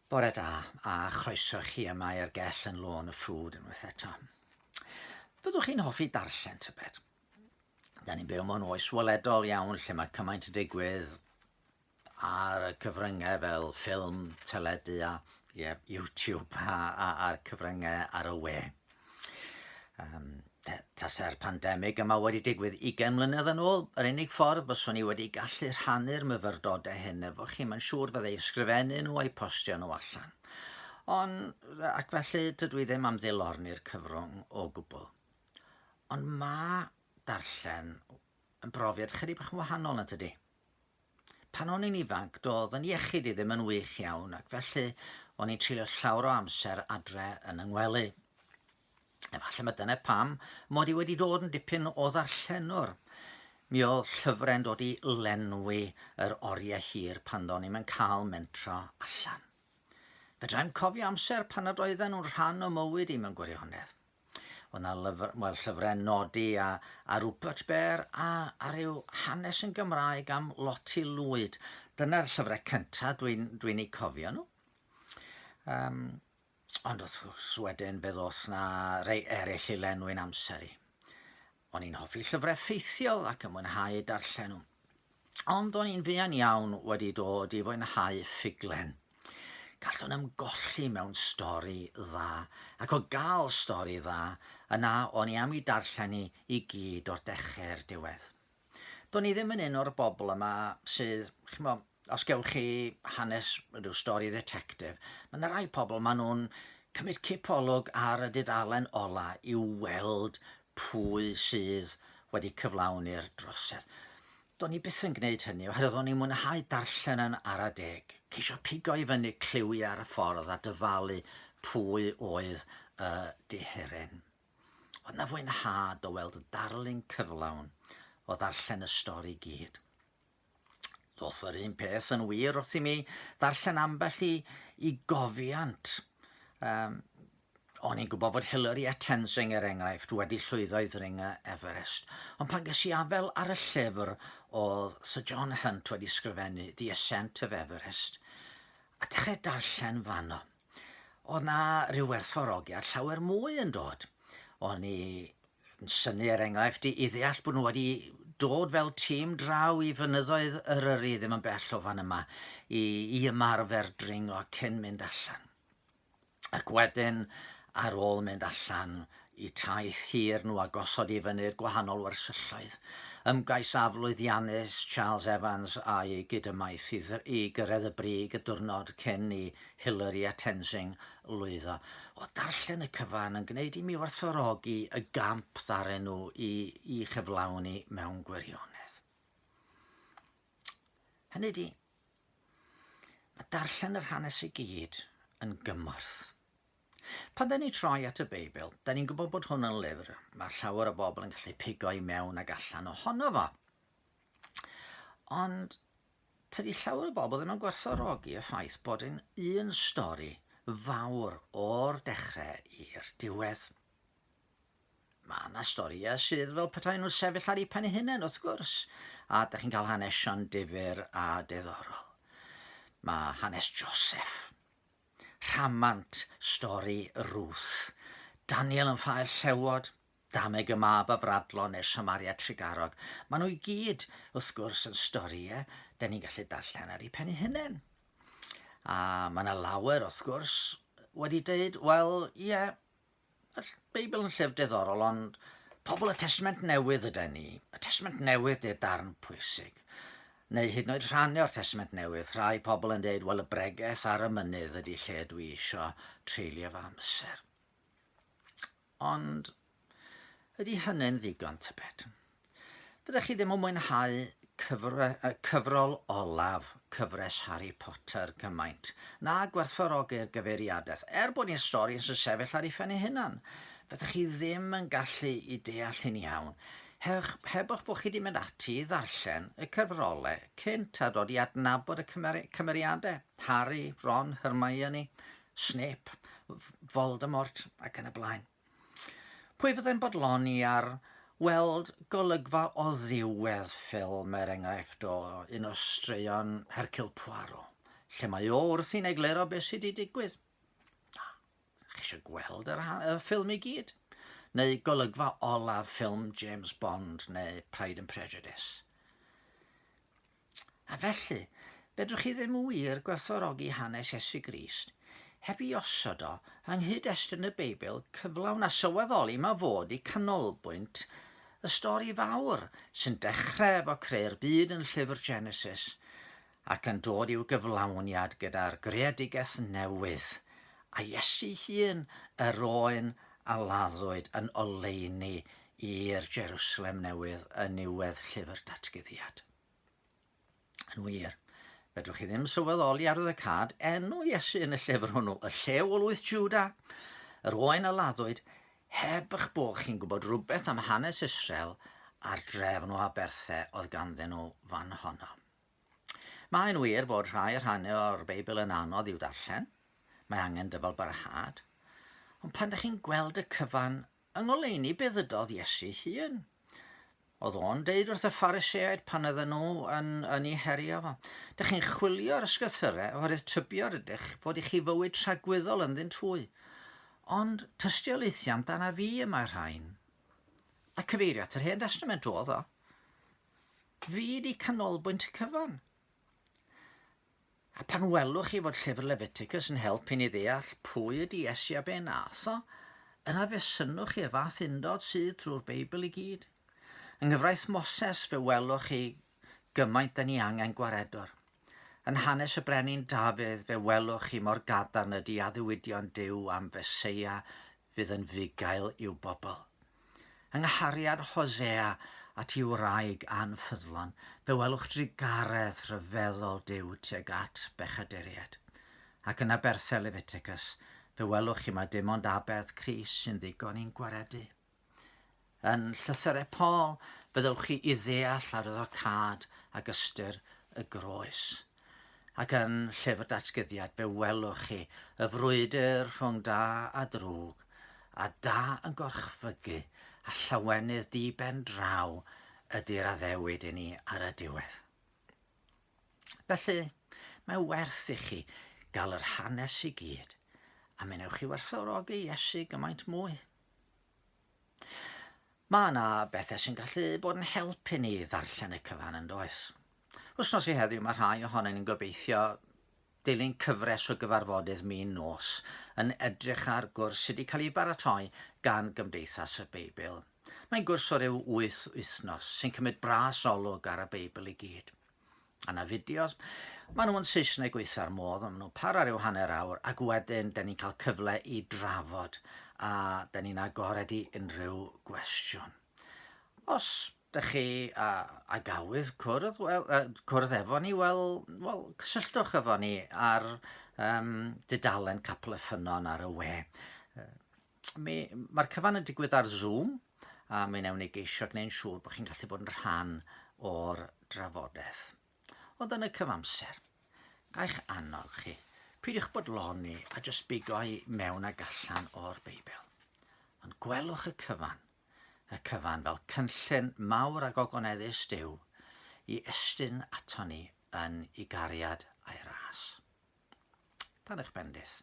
Bore da, a chroeso chi yma i'r gell yn lôn y ffwd unwaith eto. Byddwch chi'n hoffi darllen tybed? Da ni'n byw mewn oes weledol iawn lle mae cymaint y digwydd ar y cyfryngau fel ffilm, teledu a YouTube a'r cyfryngau ar y we. Tase'r pandemig yma wedi digwydd 20 mlynedd yn ôl, yr unig ffordd byswn i wedi gallu rhannu'r myfyrdodau hyn efo chi, mae'n siŵr byddai ysgrifennu nhw a'i postio nhw allan. Ac felly dydw i ddim am ddilorni'r cyfrwng o gwbl. Ond mae darllen yn brofiad chydig bach yn wahanol yn tydi. Pan o'n i'n ifanc, doedd yn iechyd i ddim yn wych iawn, ac felly o'n i'n treulio llawer o amser adre yn yng ngwely. Efallai mae dyna pam mod i wedi dod yn dipyn o ddarllenwr. Mi oedd llyfrau'n dod i lenwi yr oriau hir pan do'n i'm yn cael mentro allan. Fedrai'm cofio amser pan nad oedden nhw'n rhan o mywyd i mewn gwirionedd. Oedd yna llyfrau nodi a Rupert Bear a ryw hanes yn Gymraeg am Loti Lwyd. Dyna'r llyfrau cyntaf dwi'n eu cofio nhw. Ond wrth gwrs wedyn bydd oes na rei eraill i lenwi'n amser i. O'n i'n hoffi llyfrau ffeithiol ac yn mwynhau darllen nhw. Ond o'n i'n fuan iawn wedi dod i fwynhau ffuglen. Gallwn ymgolli mewn stori dda, ac o gael stori dda, yna o'n i am i darllen i gyd o'r dechrau'r diwedd. Do'n i ddim yn un o'r bobl yma sydd, os gewch chi hanes rhyw stori detectif, mae yna rai pobl maen nhw'n cymryd cipolwg ar y dudalen ola i weld pwy sydd wedi cyflawni'r drosedd. Do'n i byth yn gwneud hynny, oherwydd o'n i'n mwynhau darllen yn ara deg, ceisio pigo i fyny cliwiau ar y ffordd a dyfalu pwy oedd y dihiryn. Oedd na fwynhad o weld y darlun cyflawn o ddarllen y stori gyd. Doedd yr un peth yn wir wrth i mi ddarllen ambell i gofiant. O'n i'n gwybod fod Hilary Tenzing enghraifft wedi llwyddo i ddringo Everest. Ond pan ges i afel ar y llyfr oedd Sir John Hunt wedi sgrifennu The Ascent of Everest, a dechrau darllen fanno. Oedd na ryw werthfawrogiad llawer mwy yn dod. O'n i'n synnu enghraifft i ddeall bod nhw wedi dod fel tîm draw i fynyddoedd Eryri ddim yn bell o fan yma i ymarfer dringo cyn mynd allan. Ac wedyn, ar ôl mynd allan i taith hir nhw a gosod i fyny'r gwahanol wersylloedd, ymgais aflwyddiannus Charles Evans a'i gydymaith i gyrraedd y brig y diwrnod cyn i Hilary a Tenzing lwyddo. O darllen y cyfan yn gwneud i mi werthfawrogi y gamp ddaren nhw i chyflawni mewn gwirionedd. Hynny di, mae darllen yr hanes i gyd yn gymorth. Pan da ni troi at y Beibl, da ni'n gwybod bod hwn yn lyfr. Mae llawer o bobl yn gallu pigo i mewn ac allan ohono fo. Ond tydi llawer o bobl ddim yn gwerthfawrogi y ffaith bod yn un stori fawr o'r dechrau i'r diwedd. Mae yna storiau sydd fel petai nhw'n sefyll ar eu pen eu hunain wrth gwrs, a da chi'n cael hanesion difyr a diddorol. Mae hanes Joseph, rhamant stori Ruth, Daniel yn ffael llewod, Dameg y mab a Fradlon neu Samaria Trigarog. Maen nhw i gyd, wrth gwrs, yn storiau da ni'n gallu darllen ar ei pen ei hunain. A mae yna lawer, wrth gwrs, wedi dweud, wel, ie, y Beibl yn llyfr diddorol, ond pobl y Testament Newydd ydy ni. Y Testament Newydd ydy'r darn pwysig. Neu hyd yn oed rhannu o'r Testament Newydd, rhai pobl yn dweud, wel, y bregaeth ar y mynydd ydy lle dwi eisiau treulio fy amser. Ond ydy hynny'n ddigon tybed? Fyddech chi ddim yn mwynhau cyfrol olaf cyfres Harry Potter gymaint, na gwerthfawrogi'r gyfeiriadaeth, bod ni'n stori yn sefyll ar ei phen ei hunan. Fyddech chi ddim yn gallu i deall yn iawn, heb o'ch bod chi wedi mynd ati i ddarllen y cyfrolau cynt a dod i adnabod y cymeriadau. Harry, Ron, Hermione, Snape, Voldemort ac yn y blaen. Pwy fyddai'n bodloni ar weld golygfa o ddiwedd ffilm enghraifft o un o straeon Hercule Poirot, lle mae o wrth i'n egluro beth sydd wedi digwydd. Chi eisiau gweld y ffilm i gyd? Neu golygfa olaf ffilm James Bond neu Pride and Prejudice? A felly, fedrwch chi ddim wir gwerthfawrogi hanes Iesu Grist heb i osod o yng nghyd-destun y Beibl cyflawn a sylweddoli mae fod i canolbwynt y stori fawr sy'n dechrau efo creu'r byd yn llyfr Genesis ac yn dod i'w gyflawniad gyda'r greadigaeth newydd a Iesu hun yr oen a laddwyd yn oleuni i'r Jerusalem newydd yn niwedd llyfr datguddiad. Yn wir, fedrwch chi ddim sylweddoli ar y cad enw Iesu yn y llyfr hwnnw, y llew o lwyth Jwda, yr oen a laddwyd, heb eich bod chi'n gwybod rhywbeth am hanes Israel a'r drefn o Aberthau oedd ganddyn nhw fan honno. Mae'n wir fod rhai rhannau o'r Beibl yn anodd i'w darllen, mae angen dyfal barhad, ond pan ydych chi'n gweld y cyfan yng ngoleuni be ddydodd Iesu hun. Oedd o'n deud wrth y Phariseaid pan oedden nhw yn ei herio fo. Dych chi'n chwilio ar ysgythyrau oherwydd tybio rydych fod i chi fywyd tragwyddol yn ddyn trwy. Ond tystiolaethu amdana fi y mae'r rhain. A cyfeirio at yr Hen Testament oedd o. Fi di canolbwynt y cyfan. A pan welwch chi fod llyfr Leviticus yn helpu ni ddeall pwy ydi Iesu a be nath o, yna fe synnwch i'r fath undod sydd drwy'r Beibl i gyd. Yng nghyfraith Moses fe welwch chi gymaint da ni angen gwaredwr. Yn hanes y brenin Dafydd fe welwch chi mor gadarn ydi addewidion Duw am Feseia fydd yn fugail i'w bobl. Yng nghariad Hosea at i'w wraig anffyddlon fe welwch drigaredd rhyfeddol Duw tuag at bechaduriaid. Ac yn Aberthau Leviticus fe welwch chi mae dim ond abedd Crist sy'n ddigon i'n gwaredu. Yn llythyrau Paul, fyddwch chi i ddeall ar y cad ac ystyr y groes. Ac yn llyfr datgyddiad, fe welwch chi y frwydr rhwng da a drwg, a da yn gorchfygu, a llawenydd di ben draw ydy'r addewid i ni ar y diwedd. Felly, mae werth i chi gael yr hanes i gyd, a mi newch chi werthfawrogi Iesu gymaint mwy. Mae yna bethau sy'n gallu bod yn helpu ni ddarllen y cyfan yn does. Wsnos i heddiw mae rhai ohonyn ni'n gobeithio dilyn cyfres o gyfarfodydd min nos yn edrych ar gwrs sydd wedi cael ei baratoi gan Gymdeithas y Beibl. Mae'n gwrs o ryw 8 wythnos sy'n cymryd bras olwg ar y Beibl i gyd. A na fideos, maen nhw'n Saesneg weithio'r modd, maen nhw'n para ryw hanner awr ac wedyn da ni'n cael cyfle i drafod a da ni'n agored i unrhyw gwestiwn. Os ydych chi a gawydd cwrdd efo ni, wel, cysylltwch efo ni ar dudalen Capel y Ffynnon ar y we. Mae'r cyfan yn digwydd ar Zoom, a mi newn ni geisio gwneud siŵr bod chi'n gallu bod yn rhan o'r drafodaeth. Ond yn y cyfamser, gaich annog chi, peidiwch bodloni a jyst bigo i mewn ag allan o'r Beibl. Ond gwelwch y cyfan fel cynllun mawr ag ogoneddus Duw i estyn ato ni yn ei gariad a'i ras. Tan eich bendith.